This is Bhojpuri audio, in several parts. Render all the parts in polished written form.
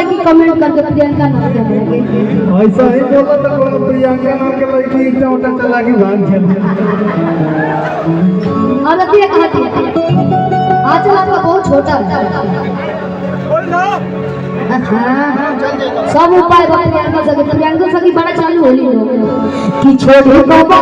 लड़की कमेंट करके प्रियंका नाम के लगे ऐसा ही बोला तो कोनो प्रियंका नाम के लड़की इतना उठा चला के भाग चल और अभी एक हाथी आंचल आपका बहुत छोटा है सब उपाय प्रियंका सगी बड़ा चालू होली कि छोटे को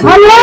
हेलो